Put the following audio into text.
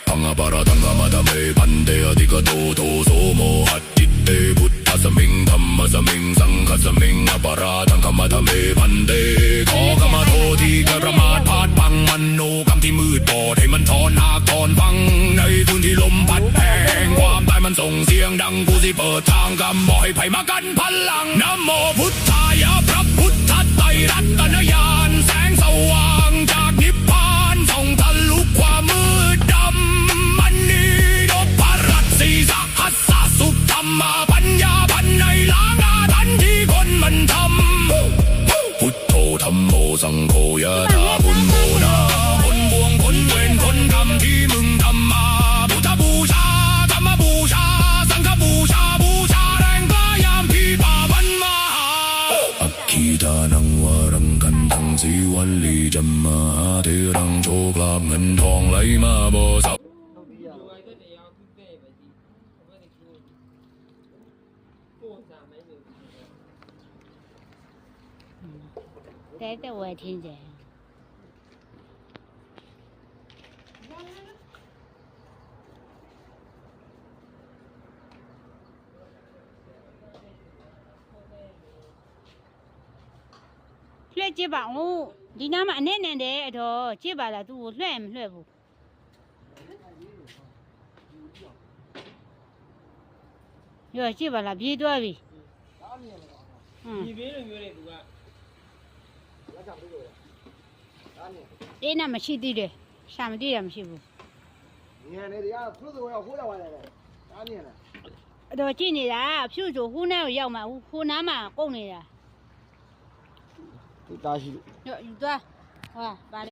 방아 바라당가마담에 반대 어디가 도도소모 핫띠때 부타스밍 담마스밍 상가스밍 아바라당가마담에 반대 거가마 도디가 라맛 팟방만노 감티มืดบอดให้มันถอนหากถอนฟังในพื้นที่ลมพัดแรงความตายมันส่งเสียงดังกูสิเปิดทางกำบอกให้ไผ่มากันพลังนะโมพุทธายะพระพุทธไตรรัตนญาณแสงสว่างจากนิพพานส่องทะลุความมืดดำมันนี้ดพรัตสีสหัสสสุธรรมาปัญญาพันในล้างอาถรรพ์ที่คนมันทำพุทโธธัมโมสังโฆยะถาพุทโมนาผลบวงผลเวรผลกรรมที่มึงทำมาพุทธบูชาธรรมบูชาสังฆบูชาบูชาแรงกล้ายามที่ป่าพันมาอัคคีทานังวารังกันทั้งสีวันลีจำมาเทรังโชคลาภเงินทองไหลมาบ่สับแต่我也听见。လွှဲကြည့်ပါဦးဒီနားမှာအနေနဲ့တဲ့အတော့ကြည့်ပါလားသူ့ကိုလွှဲမလွှဲဘူးရောကြည့်ပါလားပြေးသွားပြီဒီဘေးလိုမျိုးလေသူကအေးနာမရှိသေးတယ်ရှာမသေးတာမရှိဘူးညနေတည်းကဖုတ်ဆိုရောက်ခိုးရောက်ရတယ်ဒါမြင်လားအဲ့တော့ကြည့်နေတာဖြူဆိုဟိုးနားကိုရောက်မှာဟိုနားမှာကုန်နေတာသူတားရှိလို့ယူသွားဟာဗါ